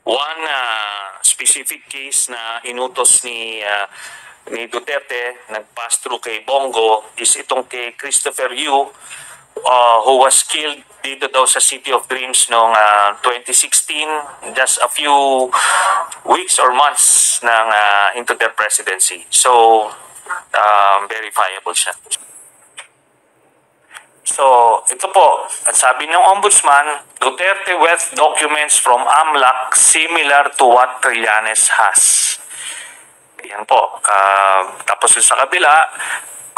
One specific case na inutos ni Duterte, nag-pass through kay Bongo, is itong kay Christopher Yu, who was killed dito daw sa City of Dreams noong 2016, just a few weeks or months into their presidency. So, verifiable siya. So, ito po, ang sabi ng Ombudsman, Duterte wealth documents from AMLAC similar to what Trillanes has. Yan po. Tapos sa kabila,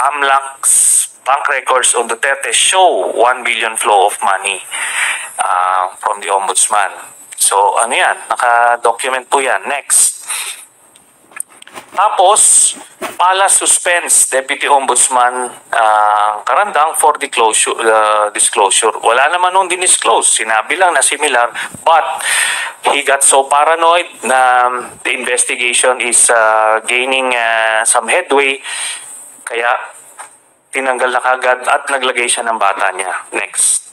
AMLAC's bank records on Duterte show 1 billion flow of money from the Ombudsman. So, ano yan? Naka-document po yan. Next. Tapos, Palace suspends Deputy Ombudsman Carandang for disclosure. Wala naman nung dinisclose. Sinabi lang na similar, but he got so paranoid na the investigation is gaining some headway, kaya tinanggal na kagad at naglagay siya ng bata niya. Next.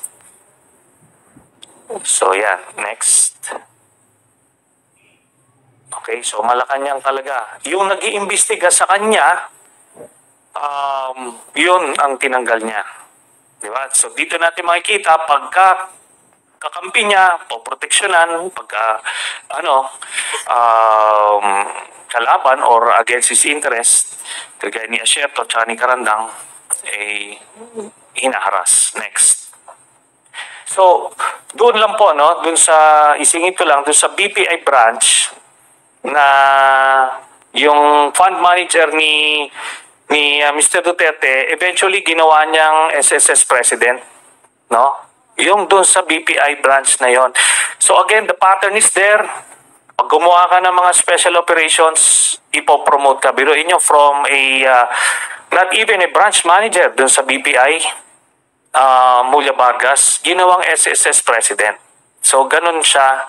So yan, next. Okay, so Malacanang talaga. Yung nag-iimbestiga sa kanya, yun ang tinanggal niya. Diba? So dito natin makikita, pagka kakampi niya, poproteksyonan, pagka kalaban or against his interest, kagaya ni Asierto at ni Carandang, hinaharas. Next. So, doon lang po, no? Doon sa, isingin ko lang, doon sa BPI branch, na yung fund manager ni Mr. Duterte, eventually ginawa niyang SSS president, no? Yung doon sa BPI branch na yon. So again, the pattern is there. Pag gumawa ka ng mga special operations, ipopromote ka. Biruin nyo from not even a branch manager doon sa BPI, Mulya Vargas, ginawang SSS president. So ganun siya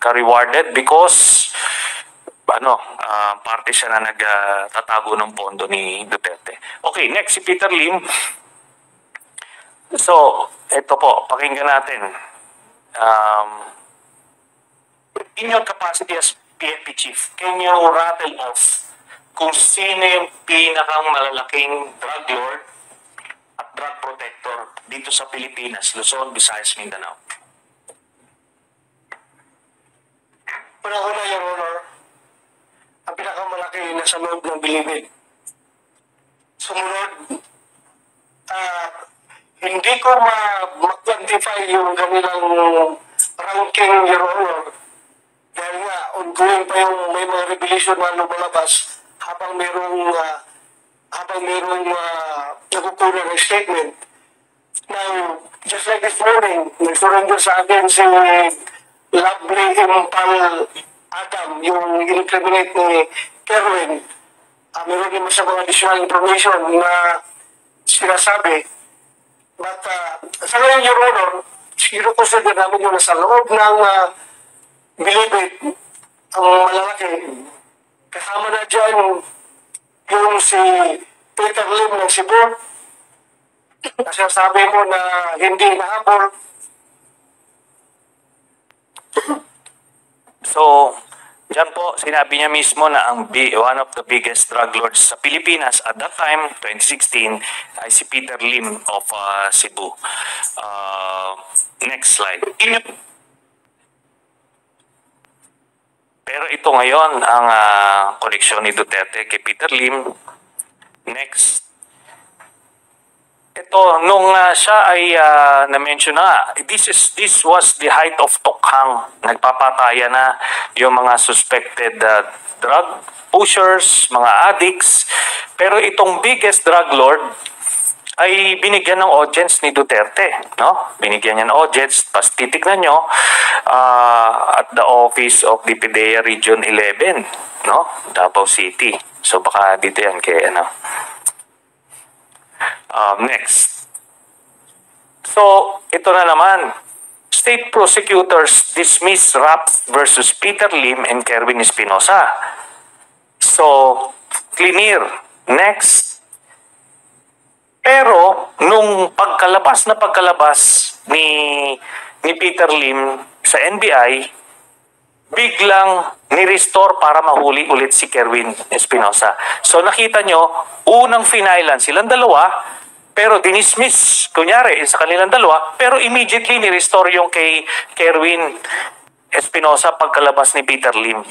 ka-rewarded because parte siya na nagtatago ng pondo ni Duterte. Okay, next si Peter Lim. So, ito po, pakinggan natin. In your capacity as PNP chief, can you rattle off kung sino yung pinakang malalaking drug lord at drug protector dito sa Pilipinas, Luzon, Visayas, Mindanao? Una-una, Your Honor, ang pinakamalaki nasa loob ng Bilibid. Sumunod, hindi ko ma-quantify yung kanilang ranking, Your Honor, dahil nga, ongoing pa yung may mga revelation na lumalabas habang mayroong nakukunan ng statement. Now, just like this morning, nag-surrender sa akin si Lovely Impal Adam, yung in-incriminate ni Kerwin. Meron din siya mga additional information na sinasabi. But sa ngayon, Your Honor, consider namin yung nasa loob ng Bilibid, ang malalaki. Kasama na dyan yung si Peter Lim ng Cebu. Kasi sabi mo na hindi nahabol. So, dyan po, sinabi niya mismo na one of the biggest drug lords sa Pilipinas at that time, 2016, ay si Peter Lim of Cebu. Next slide. Pero ito ngayon ang koneksyon ni Duterte kay Peter Lim. Next. Ito, nung siya ay na-mention na, this was the height of Tokhang. Nagpapataya na yung mga suspected drug pushers, mga addicts. Pero itong biggest drug lord ay binigyan ng audience ni Duterte, no? Binigyan niya ng audience, pas titignan nyo at the office of the PDEA Region 11, no? Davao City. So baka dito yan kay next. So, ito na naman. State prosecutors dismiss Rapp versus Peter Lim and Kerwin Espinosa. So, clear. Next. Pero, nung pagkalabas ni Peter Lim sa NBI, biglang ni-restore para mahuli ulit si Kerwin Espinosa. So nakita nyo, unang finailan silang dalawa, pero dinismiss, kunyari, sa kanilang dalawa, pero immediately ni-restore yung kay Kerwin Espinosa pagkalabas ni Peter Lim.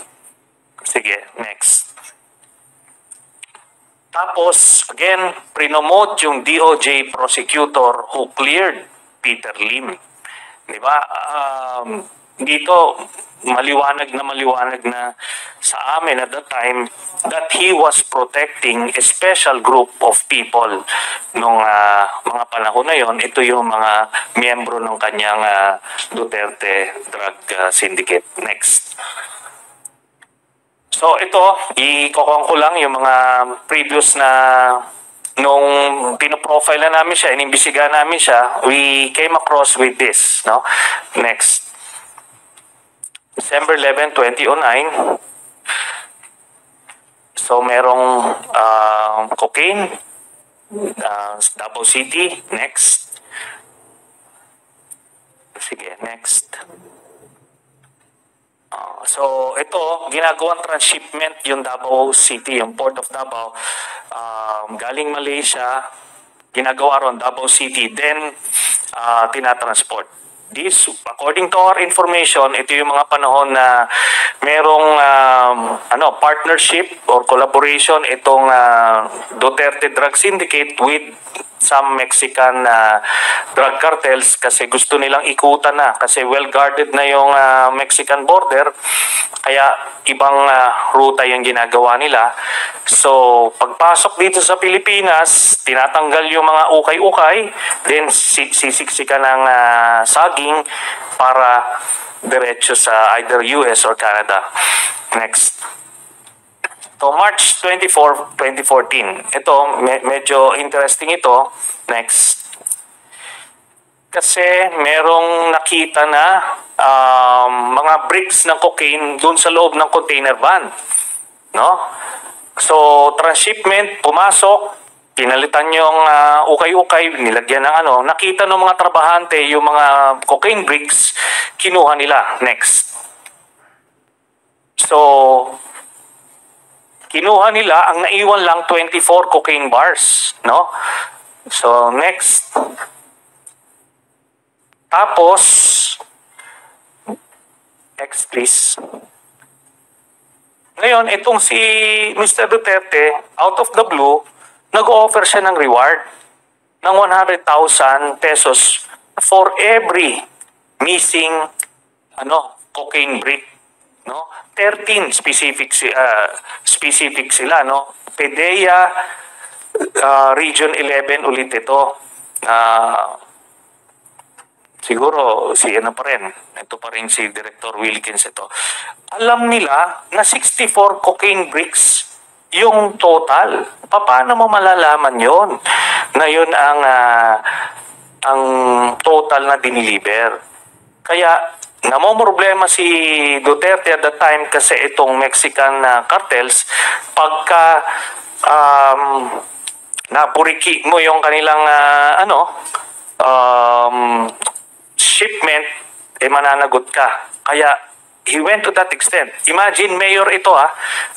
Sige, next. Tapos, again, prinomote yung DOJ prosecutor who cleared Peter Lim. Diba? Dito, maliwanag na sa amin at that time that he was protecting a special group of people nung mga panahon na yon. Ito yung mga miyembro ng kanyang Duterte Drug Syndicate. Next. So ito, ikokong ko lang yung mga previous na nung pinoprofile na namin siya, inimbisiga namin siya, we came across with this. No? Next. December 11, 2009. So merong cocaine, Davao City. Next. Sige, next. So ito, ginagawang transshipment yung Davao City, yung Port of Davao, galing Malaysia, ginagawa ron Davao City, then tinatransport. This, according to our information, ito yung mga panahon na merong partnership or collaboration itong Duterte Drug Syndicate with some Mexican drug cartels kasi gusto nilang ikutan na kasi well guarded na yung Mexican border, kaya ibang ruta yung ginagawa nila. So pagpasok dito sa Pilipinas, tinatanggal yung mga ukay-ukay, then sisiksikan ng saging para diretso sa either US or Canada. Next. So March 24, 2014. Ito, medyo interesting ito. Next. Kasi merong nakita na mga bricks ng cocaine dun sa loob ng container van. No? So, transshipment, pumasok, pinalitan yung ukay-ukay, nilagyan ng nakita ng mga trabahante yung mga cocaine bricks, kinuha nila. Next. So, kinuha nila, ang naiwan lang 24 cocaine bars, no? So, next. Tapos, next please. Ngayon, itong si Mr. Duterte, out of the blue, nag-offer siya ng reward ng 100,000 pesos for every missing cocaine brick, no? 13 specific sila, no? PDEA Region 11 ulit ito. Siguro si pa rin. Ito pa rin si Director Wilkins ito. Alam nila na 64 cocaine bricks yung total. Paano mo malalaman yon na yun ang total na diniliber? Kaya namomroblema si Duterte at the time kasi itong Mexican cartels pagka napuriki mo yung kanilang shipment, mananagot ka. Kaya he went to that extent. Imagine, mayor ito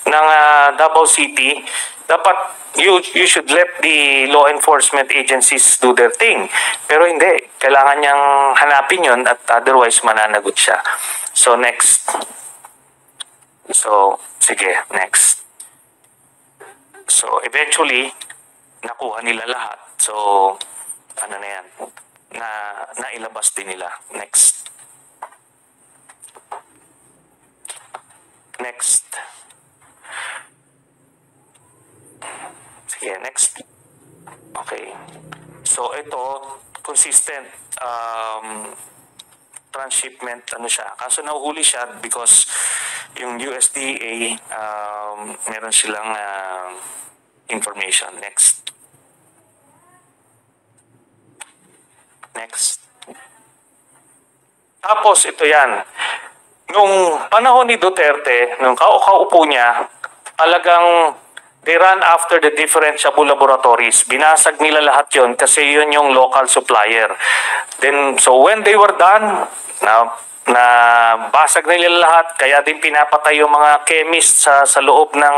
ng Davao City. Dapat you should let the law enforcement agencies do their thing. Pero hindi. Kailangan niyang hanapin yun at otherwise mananagot siya. So, next. So, sige, next. So, eventually, nakuha nila lahat. So, ano na yan? Nailabas din nila. Next. Next. Sige, next. Okay. So, ito, consistent transshipment, siya. Kaso nahuhuli siya because yung USDA, meron silang information. Next. Next. Tapos, ito yan. Nung panahon ni Duterte, nung kaupo niya, talagang they ran after the different Shabu laboratories. Binasag nila lahat yon kasi yun yung local supplier. Then, so when they were done, na na basag na nila lahat, kaya din pinapatay yung mga chemist sa loob ng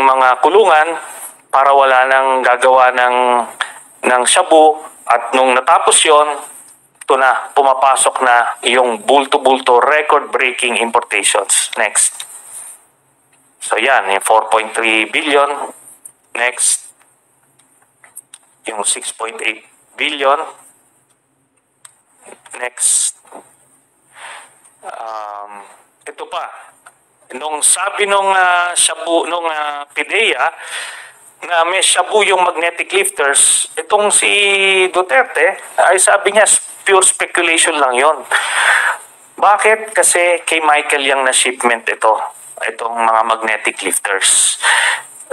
mga kulungan para wala nang gagawa ng shabu. At nung natapos yon, ito na, pumapasok na yung bulto-bulto record-breaking importations. Next. So yan, yung 4.3 billion. Next. Yung 6.8 billion. Next. Ito pa. Nung sabi nung shabu, nung PIDEA, na may shabu yung magnetic lifters, itong si Duterte, ay sabi niya, pure speculation lang yon. Bakit? Kasi kay Michael Yang na shipment ito. Itong mga magnetic lifters.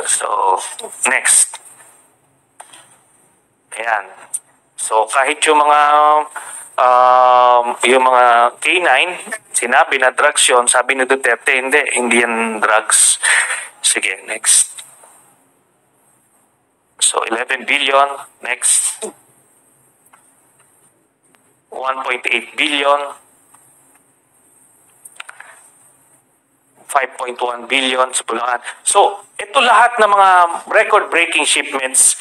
So, next. Ayan. So, kahit yung mga K9, sinabi na drugs yun, sabi ni Duterte, hindi yan drugs. Sige, next. So, 11 billion. Next. 1.8 billion. 5.1 billion sa Bulacan. So, ito lahat ng mga record-breaking shipments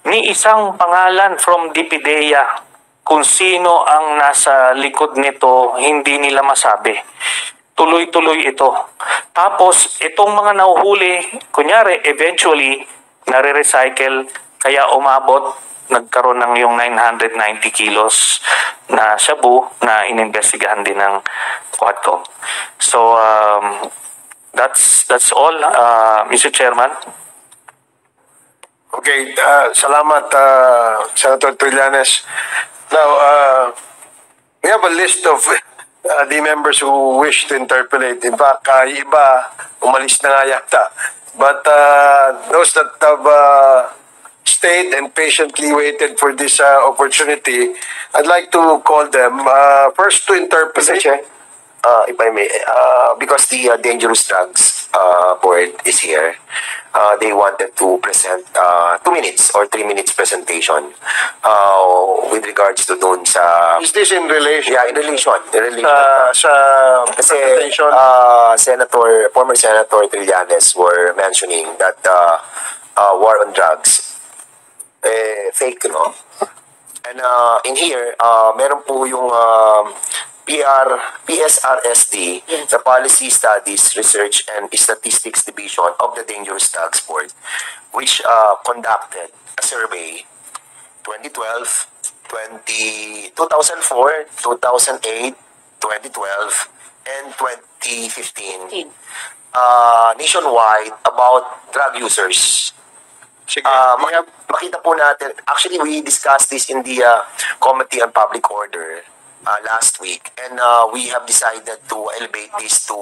ni isang pangalan from DPDEA. Kung sino ang nasa likod nito, hindi nila masabi. Tuloy-tuloy ito. Tapos, itong mga nahuhuli, kunyari, eventually, nare-recycle, kaya umabot, nagkaroon ng yung 990 kilos na shabu na inimbestigahan din ng Quadcom. So, that's all, Mr. Chairman. Okay, salamat, Senator Trillanes. Now, we have a list of the members who wish to interpolate. In fact, iba, umalis na nga yata. But those that have stayed and patiently waited for this opportunity, I'd like to call them first to interpolate. Mr. Chair, if I may, because the Dangerous Drugs Board is here, they wanted to present 2 minutes or 3 minutes presentation with regards to doon sa... Is this in relation? Yeah, in relation. Sa Kasi presentation? former Senator Trillanes were mentioning that war on drugs, fake, no? And in here, meron po yung PSRSD, the Policy Studies, Research and Statistics Division of the Dangerous Drugs Board, which conducted a survey 2012, 2004, 2008, 2012, and 2015 nationwide about drug users. Sige, Makita po natin, actually we discussed this in the Committee on Public Order last week, and we have decided to elevate this to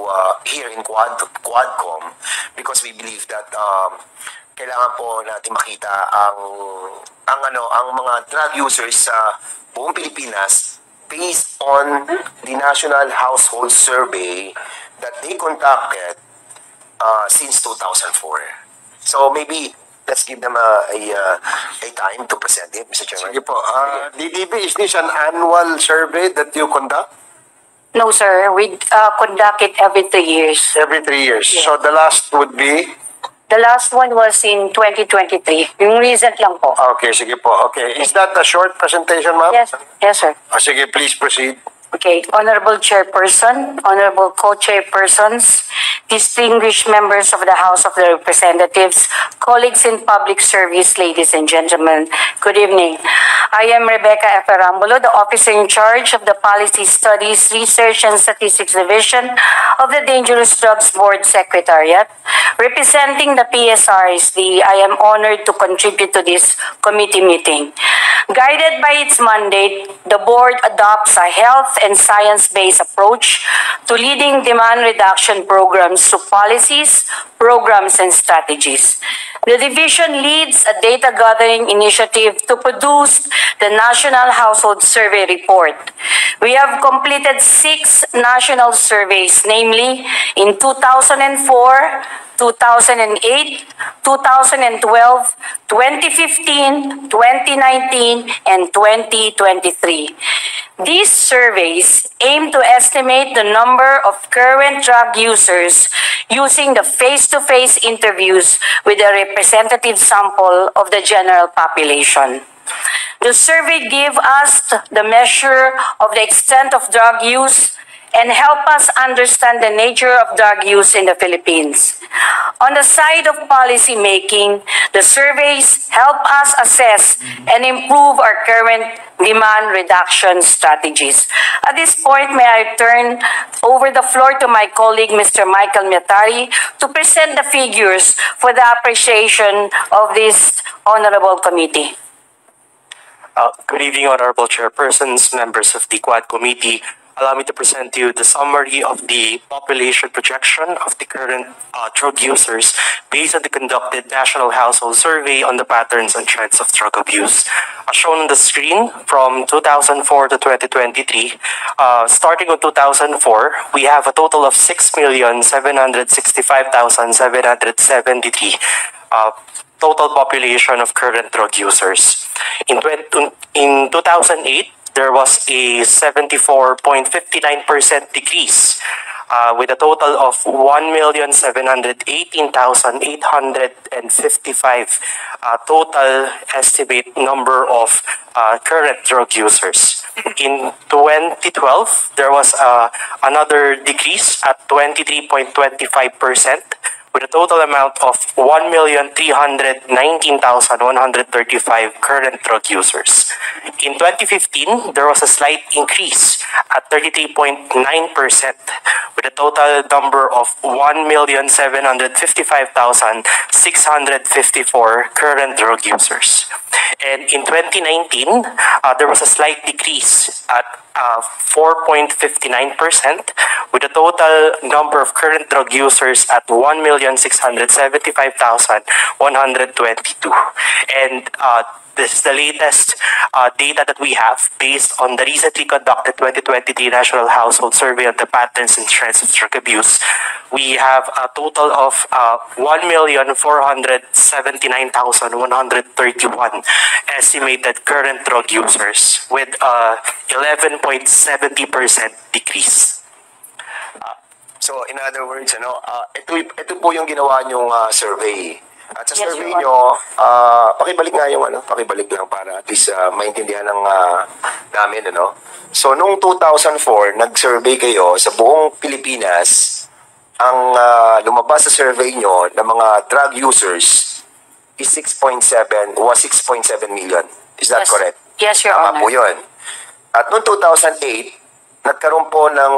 here in Quadcom because we believe that kailangan po natin makita ang mga drug users sa buong Pilipinas based on the National Household Survey that they conducted since 2004. So maybe let's give them a time to present it, Mr. Chairman. sige po. DDB, is this an annual survey that you conduct? No, sir. We conduct it every 3 years. Every 3 years. Yeah. So the last would be? The last one was in 2023. Yung recent lang po. Okay, sige po. Okay. Is that a short presentation, ma'am? Yes, yes, sir. Sige, please proceed. Okay, Honorable Chairperson, Honorable Co-Chairpersons, distinguished members of the House of the Representatives, colleagues in public service, ladies and gentlemen, good evening. I am Rebecca Eferambulo, the officer in charge of the Policy Studies, Research and Statistics Division of the Dangerous Drugs Board Secretariat. Representing the PSRSD, I am honored to contribute to this committee meeting. Guided by its mandate, the board adopts a health and science-based approach to leading demand reduction programs through policies, programs, and strategies. The division leads a data gathering initiative to produce the National Household Survey Report. We have completed 6 national surveys, namely in 2004, 2008, 2012, 2015, 2019, and 2023. These surveys aim to estimate the number of current drug users using the face-to-face interviews with a representative sample of the general population. The survey gave us the measure of the extent of drug use and help us understand the nature of drug use in the Philippines. On the side of policy making, the surveys help us assess and improve our current demand reduction strategies. At this point, may I turn over the floor to my colleague, Mr. Michael Miatari, to present the figures for the appreciation of this honorable committee. Good evening, Honorable Chairpersons, members of the Quad Committee. Allow me to present to you the summary of the population projection of the current drug users based on the conducted National Household Survey on the patterns and trends of drug abuse. As shown on the screen, from 2004 to 2023, starting with 2004, we have a total of 6,765,773 total population of current drug users. In 2008, there was a 74.59% decrease with a total of 1,718,855 total estimate number of current drug users. In 2012, there was another decrease at 23.25%. with a total amount of 1,319,135 current drug users. In 2015, there was a slight increase at 33.9% with a total number of 1,755,654 current drug users. And in 2019, there was a slight decrease at 4.59% with a total number of current drug users at 1,675,122. And this is the latest data that we have based on the recently conducted 2023 National Household Survey on the patterns and trends of drug abuse. We have a total of 1,479,131 estimated current drug users with a 11.70% decrease. So in other words, ito po yung ginawa niyong survey. At sa survey nyo, pakibalik nga yung pakibalik lang para at least maintindihan ng namin, So, noong 2004, nag-survey kayo sa buong Pilipinas, ang lumabas sa survey nyo ng mga drug users is 6.7 million. Is that correct? Yes, Your Tama Honor. po yun. At noong 2008, nagkaroon po ng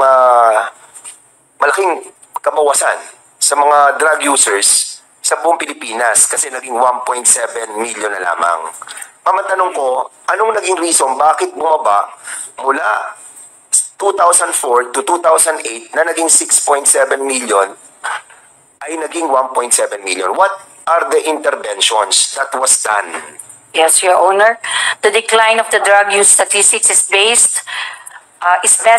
malaking kabawasan sa mga drug users sa buong Pilipinas kasi naging 1.7 million na lamang. Matanong ko, anong naging reason bakit bumaba mula 2004 to 2008 na naging 6.7 million ay naging 1.7 million? What are the interventions that was done? Yes, Your Honor. The decline of the drug use statistics is best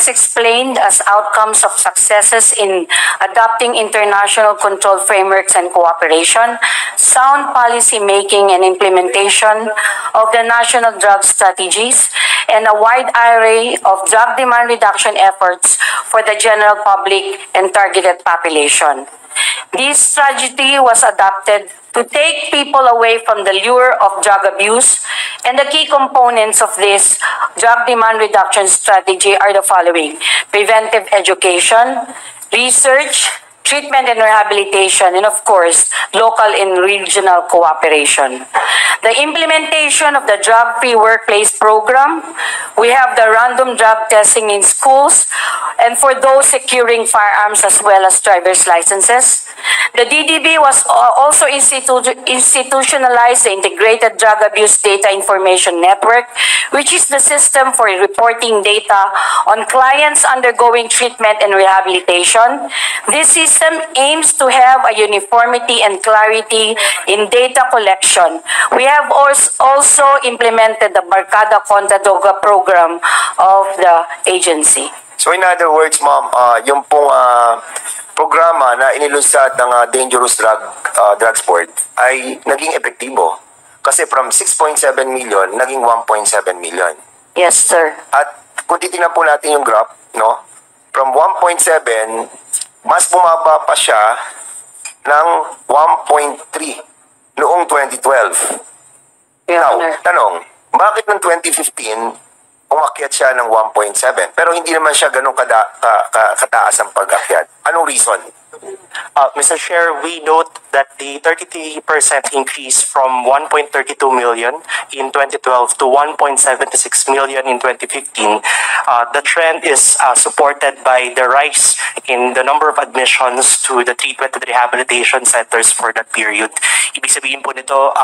explained as outcomes of successes in adopting international control frameworks and cooperation, sound policy making and implementation of the national drug strategies, and a wide array of drug demand reduction efforts for the general public and targeted population. This strategy was adopted to take people away from the lure of drug abuse, and the key components of this drug demand reduction strategy are the following: preventive education, research, treatment and rehabilitation, and of course, local and regional cooperation. The implementation of the drug-free workplace program, we have the random drug testing in schools, and for those securing firearms as well as driver's licenses. The DDB was also institutionalized the Integrated Drug Abuse Data Information Network, which is the system for reporting data on clients undergoing treatment and rehabilitation. This system aims to have a uniformity and clarity in data collection. We have also implemented the Barkada Contra Droga program of the agency. So in other words, ma'am, yung pong programa na inilunsad ng Drugs Board ay naging epektibo. Kasi from 6.7 million, naging 1.7 million. Yes, sir. At kung titingnan po natin yung graph, no? From 1.7, mas bumaba pa siya ng 1.3 noong 2012. Your Now, Honor. tanong, bakit ng 2015 umakyat siya ng 1.7 pero hindi naman siya ganun kataas ang pag-akyat? Anong reason? Mr. Chair, we note that the 33% increase from 1.32 million in 2012 to 1.76 million in 2015, the trend is supported by the rise in the number of admissions to the treatment and rehabilitation centers for that period. Ibig sabihin po nito,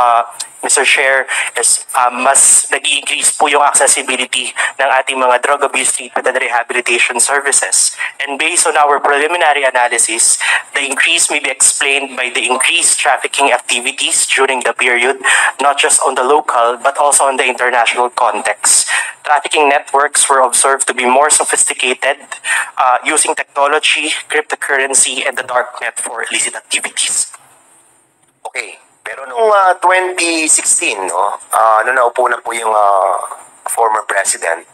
Mr. Chair, is mas nag-increase po yung accessibility ng ating mga drug abuse treatment and rehabilitation services. And based on our preliminary analysis, the increase may be explained by the increased trafficking activities during the period, not just on the local but also in the international context. Trafficking networks were observed to be more sophisticated, using technology, cryptocurrency, and the dark net for illicit activities. Okay. Pero noong 2016, no, nung naupo na po yung former president,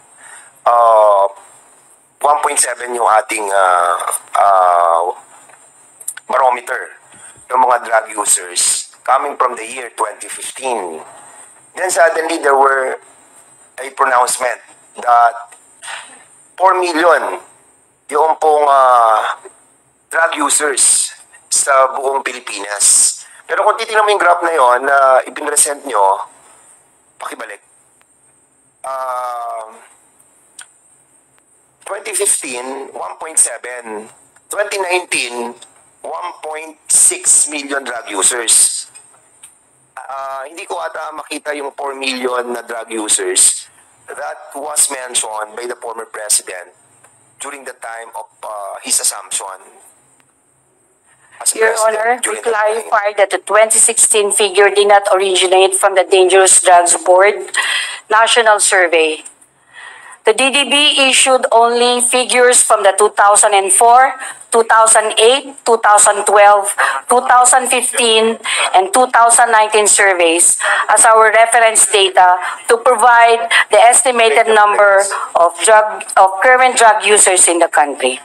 1.7 yung ating barometer ng mga drug users coming from the year 2015. Then suddenly there were a pronouncement that 4 million yung pong drug users sa buong Pilipinas. Pero kung titignan mo yung graph na yon na ipinresent nyo, pakibalik. 2015, 1.7. 2019, 1.6 million drug users. Hindi ko ata makita yung 4 million na drug users that was mentioned by the former president during the time of his assumption. Your Honor, we clarify that the 2016 figure did not originate from the Dangerous Drugs Board National Survey. The DDB issued only figures from the 2004, 2008, 2012, 2015, and 2019 surveys as our reference data to provide the estimated number of current drug users in the country.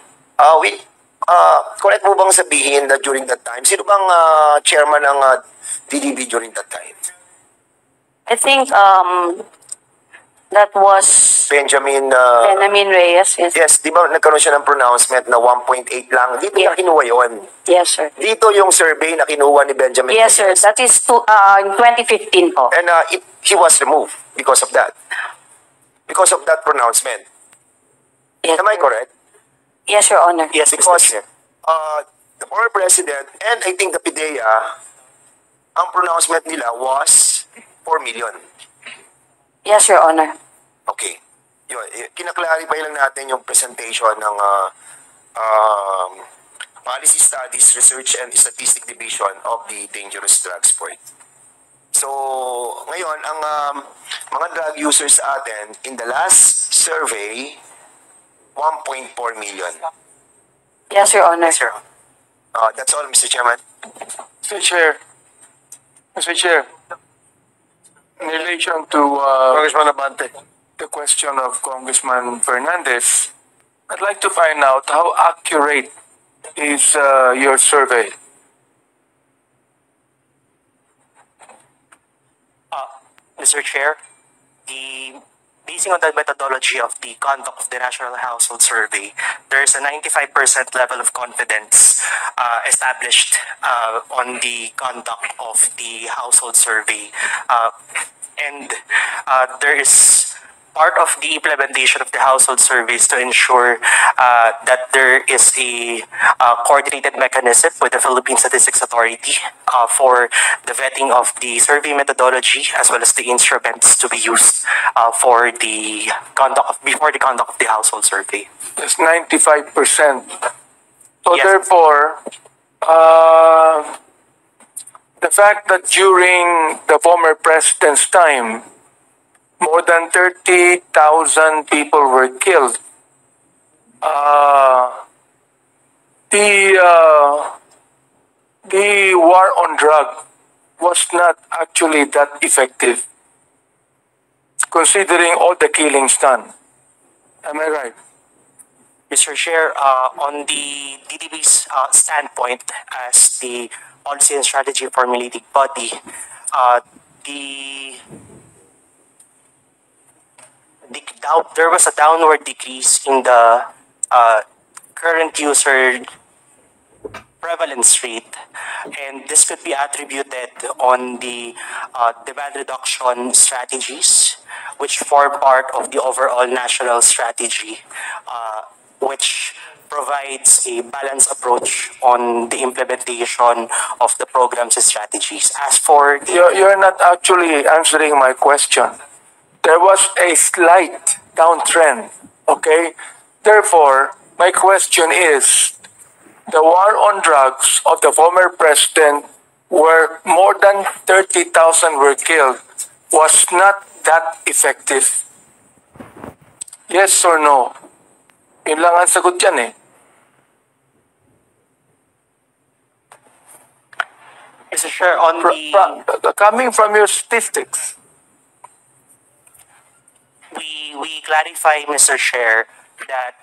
Correct mo bang sabihin that during that time, sino bang chairman ng DDB during that time? I think that was Benjamin Reyes. Yes. Yes, di ba nagkaroon siya ng pronouncement na 1.8 lang? Dito Yeah. na kinuha yun. Yes, sir. Dito yung survey na kinuha ni Benjamin Yes, sir. Reyes. That is in 2015 po. And he was removed because of that. Because of that pronouncement. Yes, Am I sir. correct? Yes, Your Honor. Yes, Mr. Because Chair. the former president and I think the PIDEA, ang pronouncement nila was 4 million. Yes, Your Honor. Okay. Yun, kinaklarify lang natin yung presentation ng Policy Studies, Research and Statistic Division of the Dangerous Drugs Board. So, ngayon, ang mga drug users sa atin, in the last survey, 1.4 million. Yes, Your Honor. Sir. That's all, Mr. Chairman. Mr. Chair, in relation to Congressman Abante. the question of Congressman Fernandez, I'd like to find out how accurate is your survey? Mr. Chair, basing on the methodology of the conduct of the National Household Survey, there is a 95% level of confidence established on the conduct of the household survey. And there is part of the implementation of the household surveys to ensure that there is a coordinated mechanism with the Philippine Statistics Authority for the vetting of the survey methodology as well as the instruments to be used for the before the conduct of the household survey. It's 95%. So Yes. therefore, the fact that during the former president's time, more than 30,000 people were killed. the war on drug was not actually that effective, considering all the killings done. Am I right? Mr. Chair, on the DDB's standpoint as the policy and strategy formulating body, there was a downward decrease in the current user prevalence rate, and this could be attributed on the demand reduction strategies, which form part of the overall national strategy, which provides a balanced approach on the implementation of the programs and strategies. As for the You're not actually answering my question. There was a slight downtrend, okay? Therefore, my question is, the war on drugs of the former president, where more than 30,000 were killed, was not that effective. Yes or no? Yun lang ang sagot dyan eh. Mr. Chair, on the Coming from your statistics, we clarify, Mr. Chair, that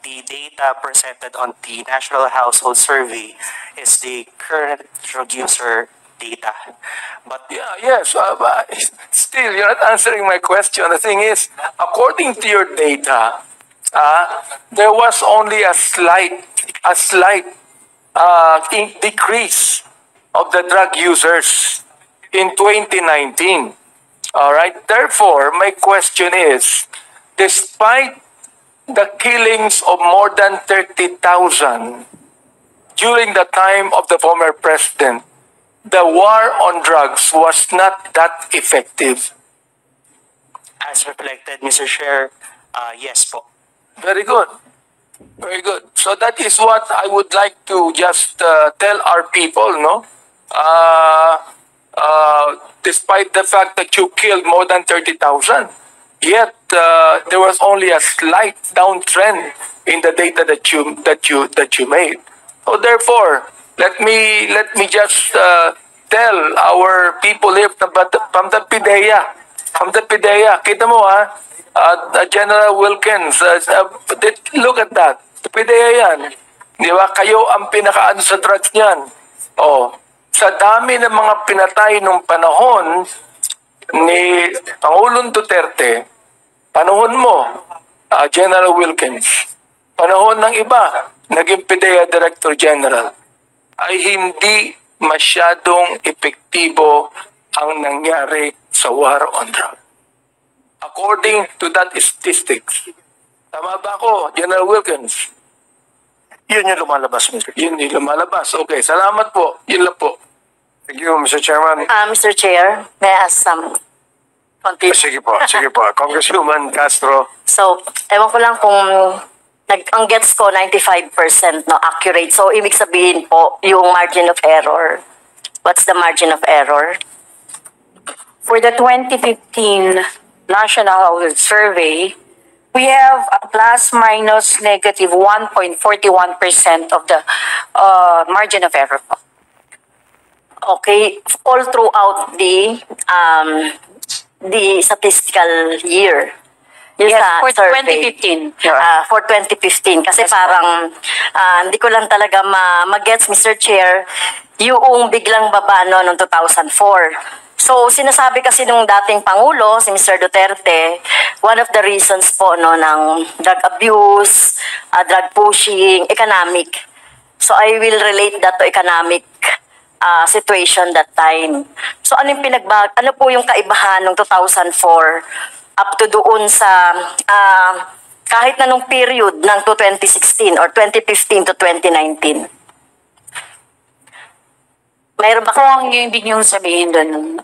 the data presented on the National Household Survey is the current drug user data. But yes, but still, you're not answering my question. The thing is, according to your data, there was only a slight decrease of the drug users in 2019. All right. Therefore, my question is, despite the killings of more than 30,000 during the time of the former president, the war on drugs was not that effective. as reflected, Mr. Chair, yes po. Very good. Very good. So that is what I would like to just tell our people, no? Despite the fact that you killed more than 30,000, yet there was only a slight downtrend in the data that you made. So therefore, let me just tell our people here from the PIDEA, kita mo General Wilkins, look at that. PIDEA yan. Di ba? Kayo ang pinakaano sa drugs niyan. Oh, sa dami ng mga pinatay nung panahon ni Pangulong Duterte, panahon mo, General Wilkins, panahon ng iba, naging PIDEA Director General, ay hindi masyadong epektibo ang nangyari sa war on drugs. According to that statistics. Tama ba ako, General Wilkins? Yun yung lumalabas, Mr. Yun yung lumalabas. Okay, salamat po. Yun lang po. Thank you, Mr. Chairman. Mr. Chair, may I ask some Sige po. Congresswoman Castro. So, ewan ko lang kung ang gets ko 95% no accurate. So, ibig sabihin po yung margin of error. What's the margin of error? For the 2015 National Household Survey, we have a plus minus negative 1.41% of the margin of error. Okay, all throughout the statistical year. Yes, Sa for survey. 2015. For 2015. Kasi parang hindi ko lang talaga mag-gets, Mr. Chair, yung biglang baba noong 2004. So, sinasabi kasi nung dating Pangulo, si Mr. Duterte, one of the reasons po ng drug abuse, drug pushing, economic. So, I will relate that to economic situation that time. So, ano po yung kaibahan nung 2004 up to doon sa kahit na nung period ng 2016 or 2015 to 2019? Mayroon ba Kung yung ibig niyong sabihin doon?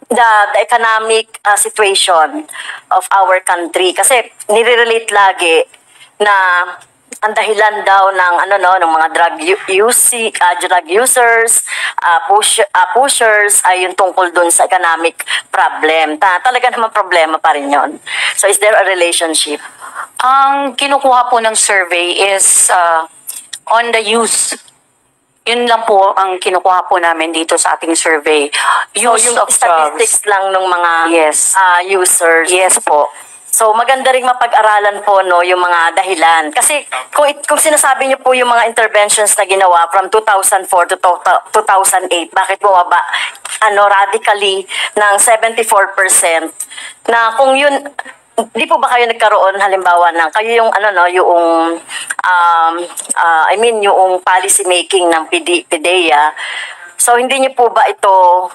the economic situation of our country? Kasi nire-relate lagi na ang dahilan daw ng ng mga drug users, pushers ay yung tungkol dun sa economic problem. Talaga naman problema pa rin yun. So is there a relationship? Ang kinukuha po ng survey is on the use. Yun lang po ang kinukuha po namin dito sa ating survey. So, Use yung of statistics lang ng mga Yes. users. Yes po. So maganda ring mapag-aralan po no yung mga dahilan. Kasi kung sinasabi niyo po yung mga interventions na ginawa from 2004 to 2008, bakit bumaba radically ng 74% na kung yun di po ba kayo nagkaroon halimbawa ng kayo yung yung yung policy making ng PDEA. So hindi niyo po ba ito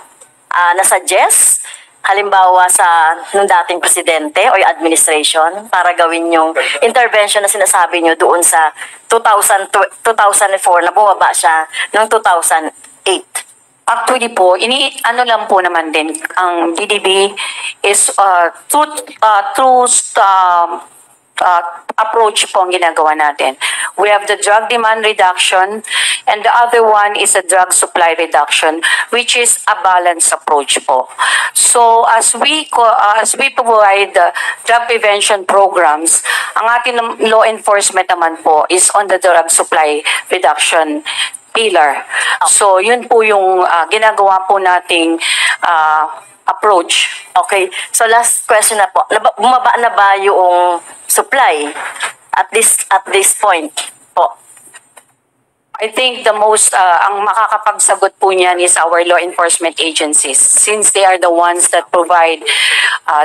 na-suggest halimbawa sa nung dating presidente o yung administration para gawin yung intervention na sinasabi nyo doon sa 2004 na bumaba siya noong 2008? Actually po, lang po naman din, ang DDB is through approach po ang ginagawa natin. We have the drug demand reduction and the other one is a drug supply reduction, which is a balanced approach po. So as we provide drug prevention programs, ang ating law enforcement naman po is on the drug supply reduction pillar. So yun po yung ginagawa po nating approach. Okay. So last question na po. Bumaba na ba yung supply at this point po? I think the most, ang makakapagsagot po niyan is our law enforcement agencies since they are the ones that provide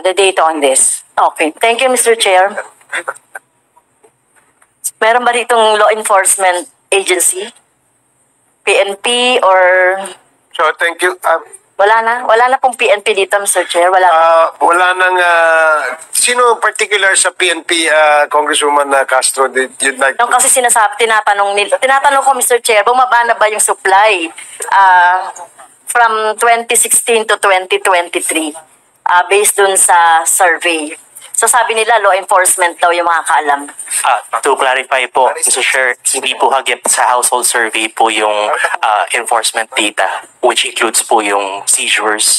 the data on this. Okay. Thank you, Mr. Chair. Meron ba ditong law enforcement agency? PNP or... So, thank you. Wala na pong PNP dito, Mr. Chair. Wala nang... sino particular sa PNP, Congresswoman Castro, that you'd like Nung kasi tinatanong ko, Mr. Chair, bumaba na ba yung supply from 2016 to 2023 based dun sa survey? So sabi nila, law enforcement daw yung makakaalam. To clarify po, Mr. Chair, hindi po hagip sa household survey po yung enforcement data, which includes po yung seizures.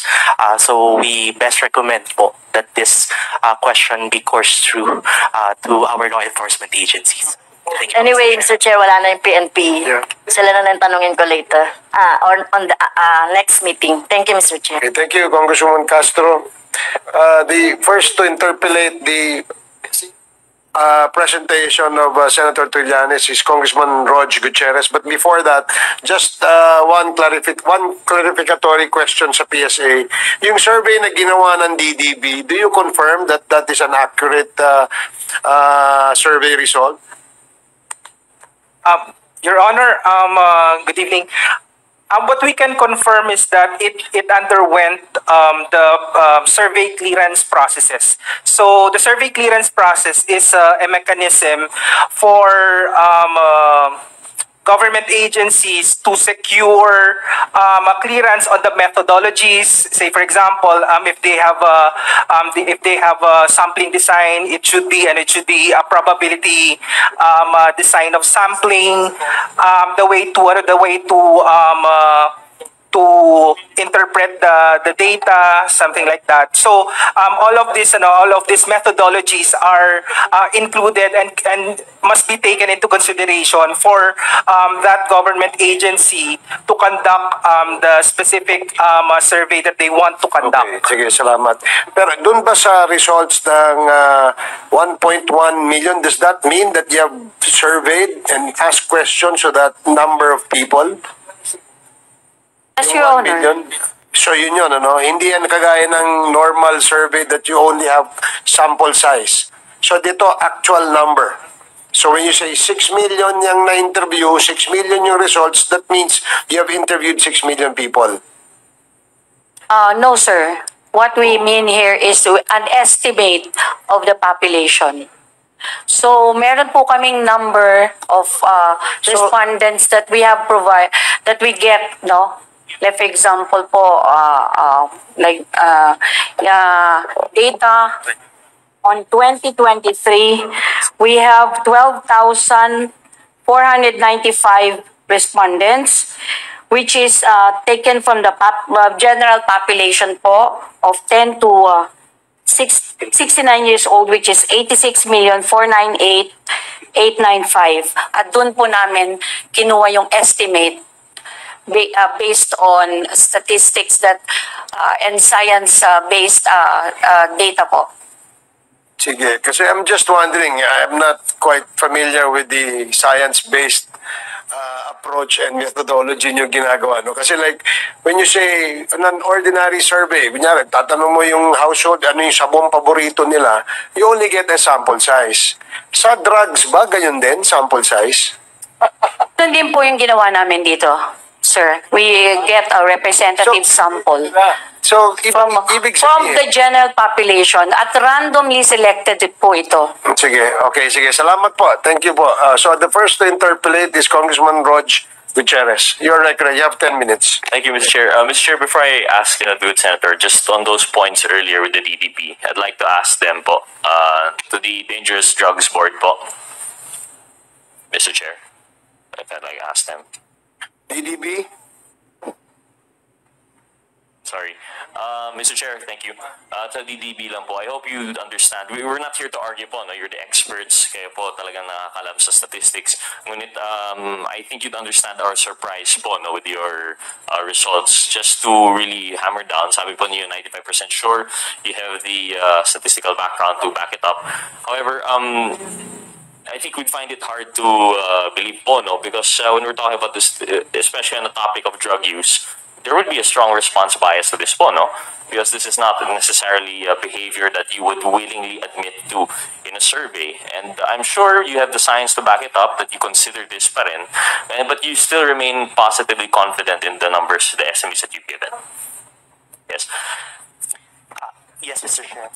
So we best recommend po that this question be coursed through to our law enforcement agencies. Thank you. Anyway, Mr. Chair, wala na yung PNP. Yeah. Sila na lang tanungin ko later. Or on the next meeting. Thank you, Mr. Chair. Okay, thank you, Congresswoman Castro. The first to interpolate the presentation of Senator Trillanes is Congressman Rog Gutierrez. But before that, just one clarificatory question sa PSA. Yung survey na ginawa ng DDB, do you confirm that that is an accurate survey result? Your Honor, good evening. What we can confirm is that it underwent the survey clearance processes. So the survey clearance process is a mechanism for government agencies to secure a clearance on the methodologies. Say, for example, if they have a sampling design, it should be a probability design of sampling, the way to interpret the data, something like that. So all of these methodologies are included and must be taken into consideration for that government agency to conduct the specific survey that they want to conduct. Okay, sige, salamat. Pero dun ba sa results ng 1.1 million, does that mean that you have surveyed and asked questions to that number of people? Yes, Your Honor. Million? So yun, ano? Hindi yan kagaya ng normal survey that you only have sample size. So dito, actual number. So when you say 6 million yung na-interview, 6 million yung results, that means you have interviewed 6 million people. No, sir. What we mean here is an estimate of the population. So, meron po kaming number of respondents that we have that we get, no? Like, for example po, data on 2023, we have 12,495 respondents, which is taken from the general population po of 10 to 69 years old, which is 86,498,895. At doon po namin kinuha yung estimate based on statistics that and science-based data po. Sige, kasi I'm just wondering, I'm not quite familiar with the science-based approach and methodology nyo ginagawa. No? Kasi like, when you say an ordinary survey, kunyari, tatanong mo yung household, ano yung sabong paborito nila, you only get a sample size. Sa drugs ba, ganyan din, sample size? Doon din po yung ginawa namin dito, sir. We get a representative sample. So, From ibig the general population at randomly selected po ito. Sige, okay, sige. Salamat po. Thank you po. So, the first to interpolate is Congressman Rog Gutierrez. You're right, you have 10 minutes. Thank you, Mr. Chair. Mr. Chair, before I ask the good Senator, just on those points earlier with the DDP, I'd like to ask them po, to the Dangerous Drugs Board po, Mr. Chair, if I'd like to ask them. DDB? Sorry. Mr. Chair, thank you. To DDB lang po, I hope you understand. We're not here to argue po, no? You're the experts, kaya po talagang nakakalam sa statistics. Ngunit, I think you'd understand our surprise po, no, with your results. Just to really hammer down, sabi po niyo 95% sure, you have the statistical background to back it up. However, I think we'd find it hard to believe po, no? Because when we're talking about this, especially on the topic of drug use, there would be a strong response bias to this po, no? Because this is not necessarily a behavior that you would willingly admit to in a survey. And I'm sure you have the science to back it up that you consider this pa rin, but you still remain positively confident in the numbers, the estimates that you've given. Yes. Yes, Mr. Chair.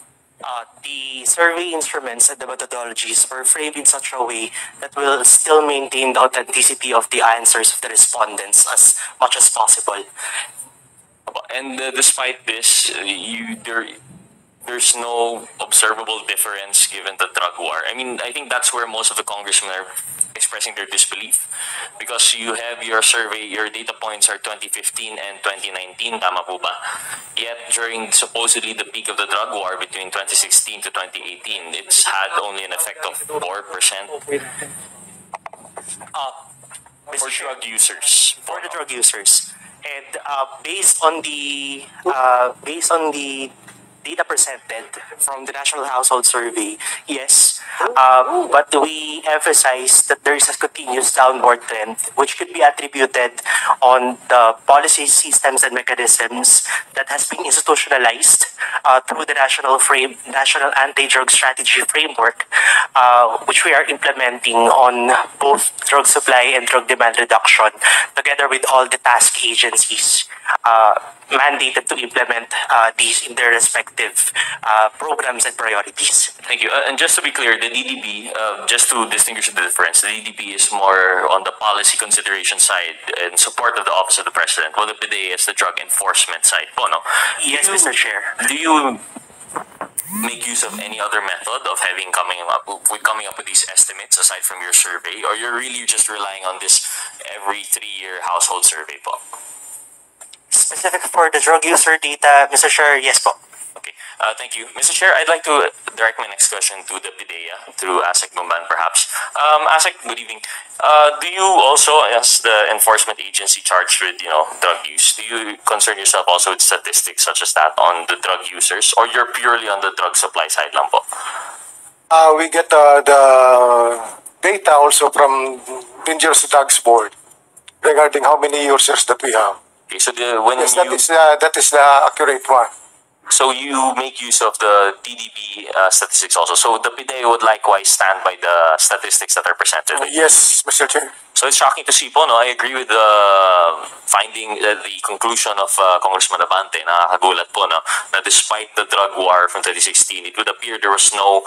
The survey instruments and the methodologies were framed in such a way that will still maintain the authenticity of the answers of the respondents as much as possible. And despite this, there's no observable difference given the drug war. I mean, I think that's where most of the congressmen are expressing their disbelief, because you have your survey, your data points are 2015 and 2019, tama po ba? Yet during supposedly the peak of the drug war between 2016 to 2018, it's had only an effect of 4% for drug users. For the drug users. And based on the data presented from the National Household Survey, yes, but we emphasize that there is a continuous downward trend, which could be attributed on the policy systems and mechanisms that has been institutionalized through the National Anti-Drug Strategy Framework, which we are implementing on both drug supply and drug demand reduction, together with all the task agencies mandated to implement these in their respective programs and priorities. Thank you. And just to be clear, the DDP, just to distinguish the difference, the DDP is more on the policy consideration side in support of the Office of the President, while the PDEA is the drug enforcement side. Po, no? Yes, Mr. Chair. Do you make use of any other method of coming up with these estimates aside from your survey, or you're really just relying on this every 3-year household survey po? Specific for the drug user data, Mr. Chair, yes po. Okay, thank you. Mr. Chair, I'd like to direct my next question to the PDEA through ASEC Bumban perhaps. ASEC, good evening. Do you also, as the enforcement agency charged with, drug use, do you concern yourself also with statistics such as that on the drug users, or you're purely on the drug supply side lang po? We get the data also from Dangerous Drugs Board regarding how many users that we have. Okay, so that is the accurate one. So you make use of the DDP statistics also. So the PDEA would likewise stand by the statistics that are presented. Yes, Mr. Chair. So it's shocking to see po, no? I agree with the finding, the conclusion of Congressman Abante, nakakagulat po, no? Na despite the drug war from 2016, it would appear there was no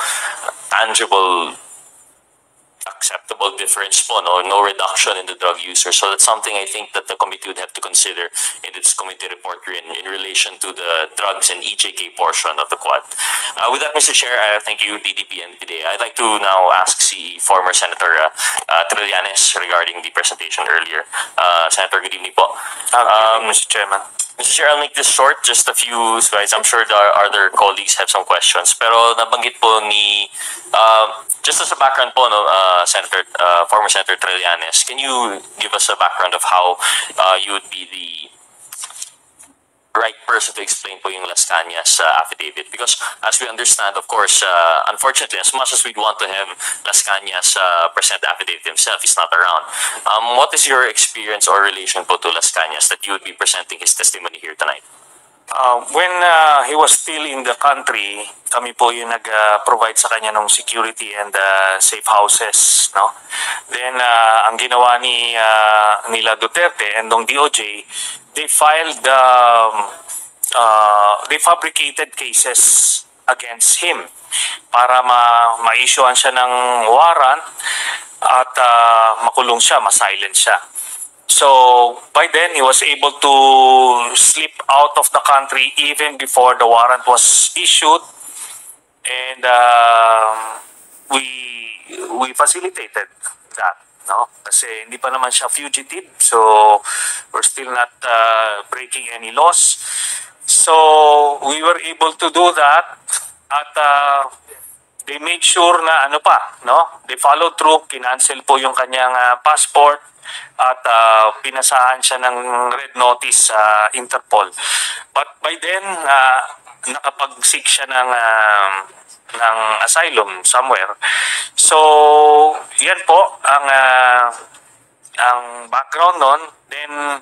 tangible acceptable difference po, no reduction in the drug users. So that's something I think that the committee would have to consider in its committee report in relation to the drugs and EJK portion of the Quad. With that, Mr. Chair, thank you, DDP and PDEA. I'd like to now ask former Senator Trillanes regarding the presentation earlier. Senator, good evening po. Good evening, Mr. Chairman. Mr. Chair, I'll make this short, just a few slides. I'm sure our other colleagues have some questions. Pero nabanggit po ni, just as a background po, no, Senator, former Senator Trillanes, can you give us a background of how you would be the right person to explain po yung Las Cañas affidavit? Because as we understand, of course, unfortunately, as much as we'd want to have Las Cañas present the affidavit himself, he's not around. What is your experience or relation po to Las Cañas that you would be presenting his testimony here tonight? When he was still in the country, kami po yung nag-provide sa kanya ng security and safe houses, no? Then ang ginawa nila Duterte and ng DOJ, they filed they fabricated cases against him para ma-issuean siya ng warrant at makulong siya, ma-silent siya. So by then he was able to slip out of the country even before the warrant was issued, and we facilitated that, no? Kasi hindi pa naman siya fugitive, so we're still not breaking any laws. So we were able to do that, at they made sure na no? They followed through, kinancel po yung kanyang passport, at pinasahan siya ng red notice sa Interpol. But by then, nakapag-seek siya ng asylum somewhere. So, yan po ang background nun. Then,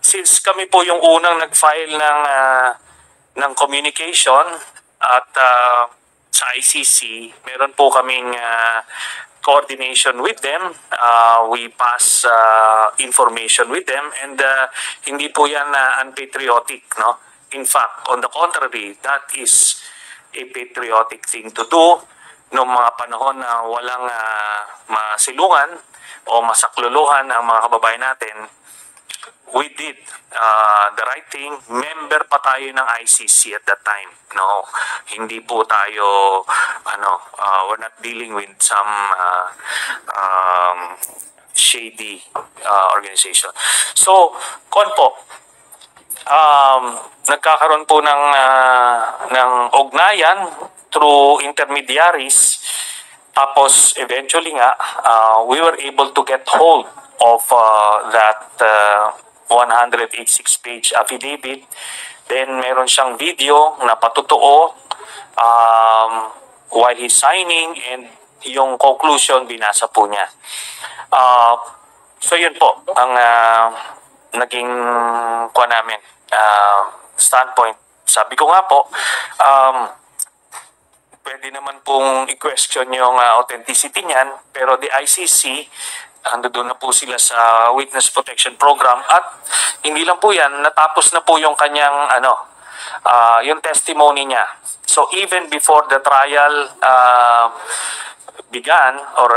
since kami po yung unang nag-file ng communication at sa ICC, meron po kaming coordination with them. We pass information with them, and hindi po yan unpatriotic, no? In fact, on the contrary, that is a patriotic thing to do noong mga panahon na walang masilungan o masakluluhan ang mga kababayan natin. We did the right thing. Member pa tayo ng ICC at that time. No, hindi po tayo we're not dealing with some shady organization. So, nagkakaroon po ng ugnayan through intermediaries. Tapos eventually nga we were able to get hold of that 186-page affidavit. Then meron siyang video na patotoo while he's signing, and yung conclusion binasa po niya. So yun po ang naging namin standpoint. Sabi ko nga po, pwede naman pong i-question yung authenticity niyan, pero the ICC, doon na po sila sa Witness Protection Program, at hindi lang po yan, natapos na po yung kanyang yung testimony niya. So even before the trial began, or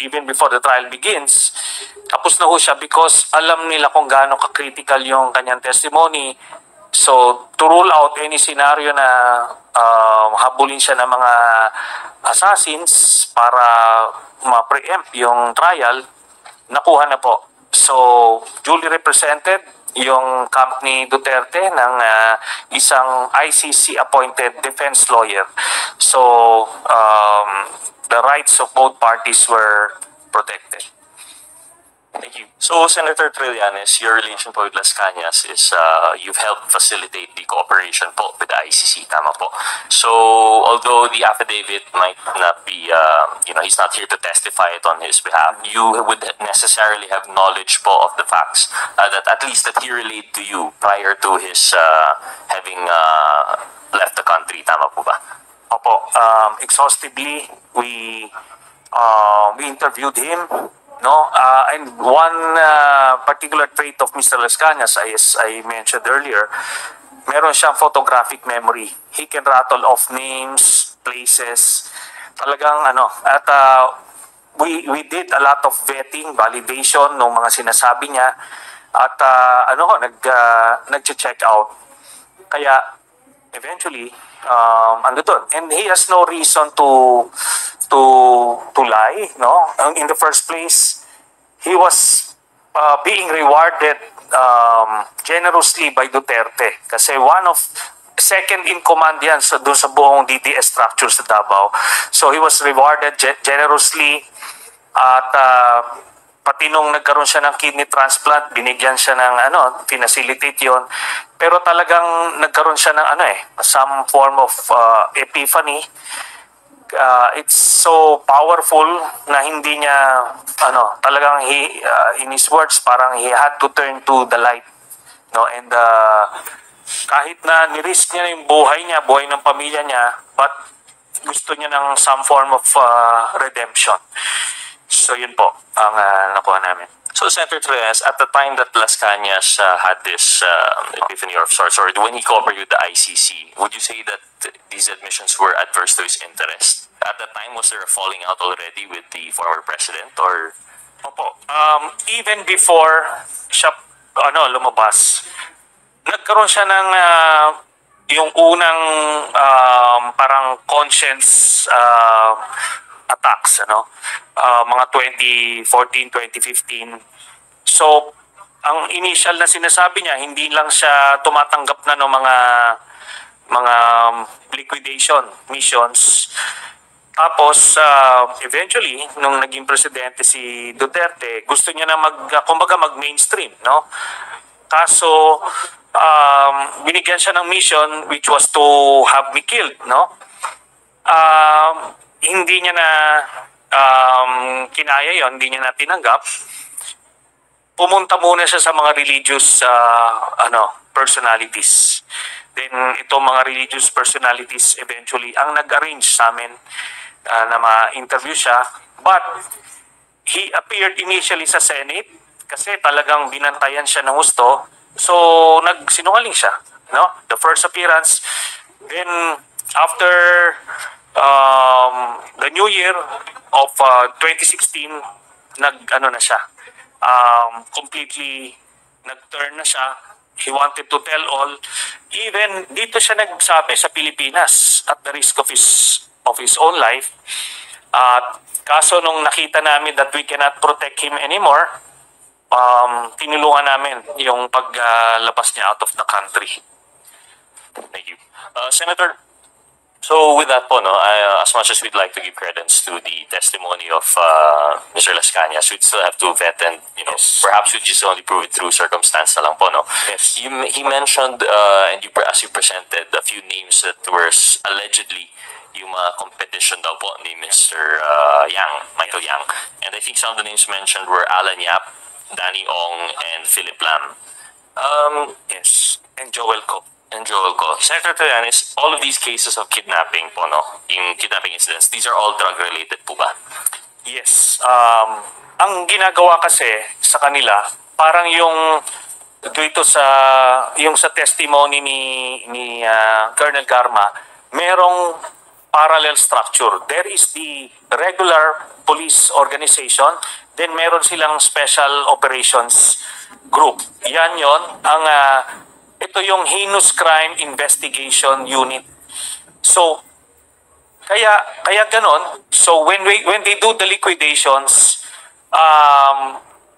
even before the trial begins, tapos na po siya, because alam nila kung gaano ka-critical yung kanyang testimony. So to rule out any scenario na habulin siya ng mga assassins para ma-preempt yung trial, nakuha na po. So duly represented yung camp ni Duterte ng isang ICC appointed defense lawyer. So the rights of both parties were protected. Thank you. So, Senator Trillanes, your relation po with Las Cañas is you've helped facilitate the cooperation po with the ICC, tama po. So, although the affidavit might not be, he's not here to testify it on his behalf, you would necessarily have knowledge po of the facts that at least that he relayed to you prior to his having left the country, tama po ba? Opo, exhaustively, we interviewed him. No, and one particular trait of Mr. Las Cañas, as I mentioned earlier, meron siyang photographic memory. He can rattle off names, places. Talagang at we did a lot of vetting, validation ng mga sinasabi niya, at nag-check out. Kaya eventually doon. And he has no reason to lie, no? In the first place, he was being rewarded generously by Duterte. Kasi one of second in command yan doon sa buong DDS structure sa Davao. So he was rewarded generously at pati nung nagkaroon siya ng kidney transplant, binigyan siya ng pinacilitate yon. Pero talagang nagkaroon siya ng some form of epiphany. It's so powerful na hindi niya talagang in his words parang he had to turn to the light, no, and kahit na ni-risk niya yung buhay niya, buhay ng pamilya niya, but gusto niya ng some form of redemption. So yun po ang nakuha namin. So, Senator Trias, at the time that Las Cañas had this epiphany of sorts, or when he covered with the ICC, would you say that these admissions were adverse to his interest? At that time, was there a falling out already with the former president, or? Opo. Even before siya lumabas, nagkaroon siya ng yung unang parang conscience attacks, mga 2014, 2015. So, ang initial na sinasabi niya, hindi lang siya tumatanggap na ng mga liquidation missions. Tapos, eventually, nung naging presidente si Duterte, gusto niya na mag-mainstream, no? Kaso, binigyan siya ng mission which was to have me killed, no? Hindi niya na kinaya yon, hindi niya na tinanggap. Pumunta muna siya sa mga religious personalities. Then itong mga religious personalities eventually ang nag-arrange sa amin na ma-interview siya. But he appeared initially sa Senate kasi talagang binantayan siya ng gusto. So nagsinungaling siya, no? The first appearance. Then after the new year of 2016, na siya. Completely nag-turn na siya. He wanted to tell all. Even dito siya nagsabi sa Pilipinas at the risk of his own life. Kaso nung nakita namin that we cannot protect him anymore, tinulungan namin yung paglabas niya out of the country. Thank you. Senator, so with that po, as much as we'd like to give credence to the testimony of Mr. Las Cañas, we'd still have to vet and, perhaps we'd just only prove it through circumstance na lang po, no? Yes. He mentioned, and as you presented, a few names that were allegedly yung mga competition daw po ni Mr. Michael Yang. And I think some of the names mentioned were Alan Yap, Danny Ong, and Philip Lam. Yes. And Joel Ko. Senator Trillanes, all of these cases of kidnapping po, yung kidnapping incidents, these are all drug-related po ba? Yes. Ang ginagawa kasi sa kanila, parang yung dito sa testimony ni Colonel Garma, merong parallel structure. There is the regular police organization, then meron silang special operations group. Yan yon ang ito yung heinous crime investigation unit. So kaya ganon. So when they do the liquidations,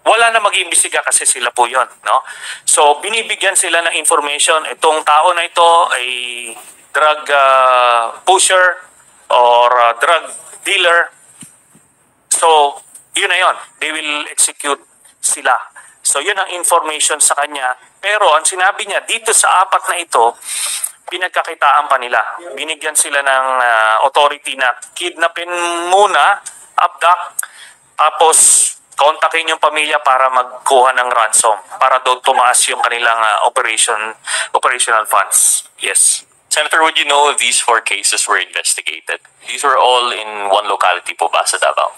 wala na mag-iimbestiga kasi sila po yon, no? So binibigyan sila ng information, itong tao na ito ay drug pusher or drug dealer. So yun na yun, they will execute sila. So yun ang information sa kanya. Pero ang sinabi niya, dito sa apat na ito, pinagkakitaan pa nila. Binigyan sila ng authority na kidnapin muna, abduct, tapos kontakin yung pamilya para magkuha ng ransom, para doon tumaas yung kanilang operational funds. Yes. Senator, would you know if these 4 cases were investigated? These were all in one locality po ba sa Davao?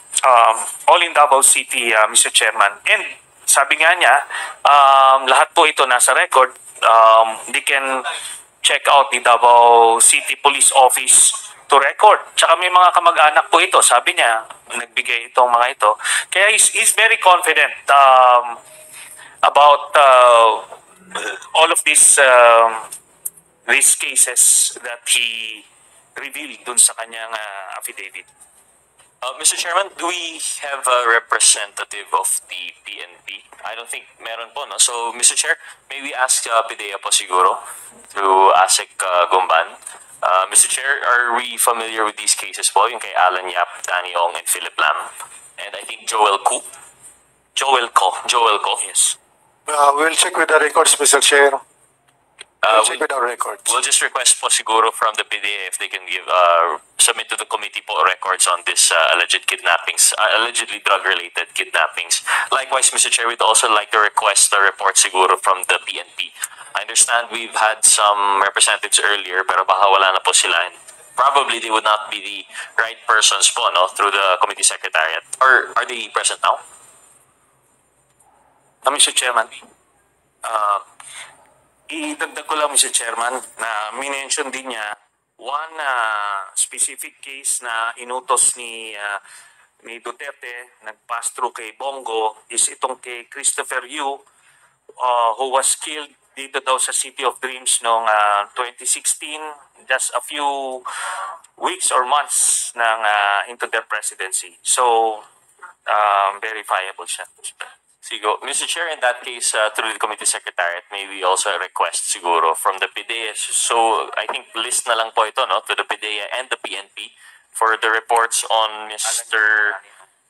All in Davao City, Mr. Chairman. And sabi nga niya, lahat po ito nasa record. They can check out the Davao City Police Office to record. Tsaka may mga kamag-anak po ito. Sabi niya, nagbigay itong mga ito. Kaya he's very confident about all of these cases that he revealed dun sa kanyang affidavit. Mr. Chairman, do we have a representative of the PNP? I don't think meron po, no? So, Mr. Chair, may we ask PIDEA po siguro through ASEC Gumban. Mr. Chair, are we familiar with these cases po? Yung kay Alan Yap, Danny Ong, and Philip Lam. And I think Joel Co. Yes. We'll check with the records, Mr. Chair. We'll check with our records. We'll just request po siguro from the PDA if they can give submit to the committee po records on this alleged kidnappings, allegedly drug-related kidnappings. Likewise, Mr. Chair, we'd also like to request a report siguro from the PNP. I understand we've had some representatives earlier, pero baka wala na po sila. And probably they would not be the right persons po, no, through the committee secretariat. Or are they present now? Mr. Chairman, idagdag ko lang, Mr. Chairman, na minention din niya one specific case na inutos ni Duterte, nag-pass through kay Bongo, is itong kay Christopher Yu, who was killed dito daw sa City of Dreams noong 2016, just a few weeks or months ng into their presidency. So, verifiable siya. Sigo. Mr. Chair, in that case, through the committee secretariat, may we also request siguro from the PIDEA. So, I think list na lang po ito, no, to the PIDEA and the PNP for the reports on Mr.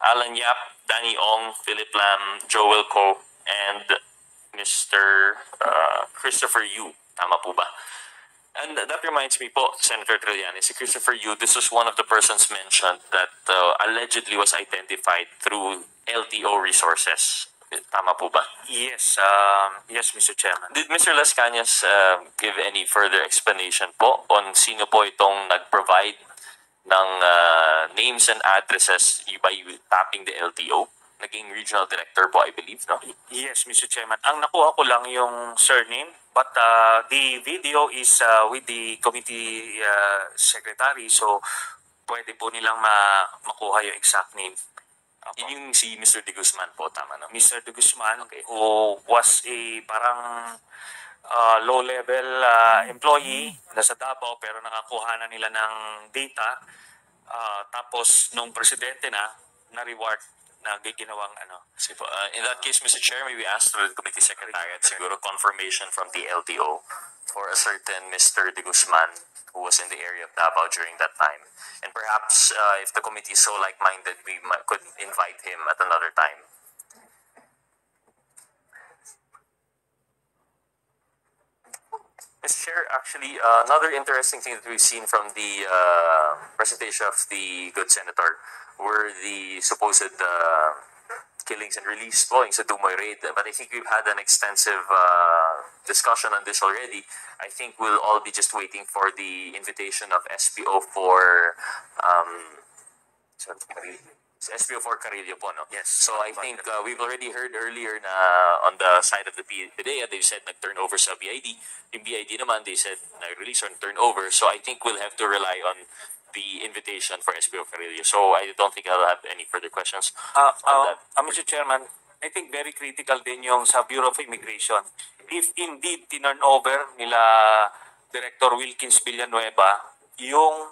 Alan Yap, Danny Ong, Philip Lam, Joel Co, and Mr. Christopher Yu. Tama po ba? And that reminds me po, Senator Trillanes, si Christopher Yu, this was one of the persons mentioned that allegedly was identified through LTO resources. Tama po ba? Yes, yes, Mr. Chairman. Did Mr. Las Cañas give any further explanation po on sino po itong nag-provide ng names and addresses by tapping the LTO? Naging regional director po, I believe, no? Yes, Mr. Chairman. Ang nakuha ko lang yung surname, but the video is with the committee secretary, so pwede po nilang makuha yung exact name. Yun yung si Mr. De Guzman po, tama na? Mr. De Guzman, okay, who was a parang low-level employee nasa Davao, pero nakakuha na nila ng data. Tapos, nung presidente na reward na ginawang ano. In that case, Mr. Chair, may we ask through the committee secretariat siguro confirmation from the LTO for a certain Mr. De Guzman who was in the area of Davao during that time. And perhaps if the committee is so like-minded, we could invite him at another time. Mr. Chair, actually, another interesting thing that we've seen from the presentation of the good senator were the supposed killings and release po sa Dumoy raid. But I think we've had an extensive discussion on this already. I think we'll all be just waiting for the invitation of SPO for SPO for Carillo po, no? Yes. So I think we've already heard earlier na on the side of the PDEA, they said nag-turn over sa BID. Yung BID naman, they said nag-release or turn over. So I think we'll have to rely on the invitation for SPO Carillo. So I don't think I'll have any further questions on that. Mr. Chairman, I think very critical din yung sa Bureau of Immigration. If indeed tinurn over nila Director Wilkins Villanueva yung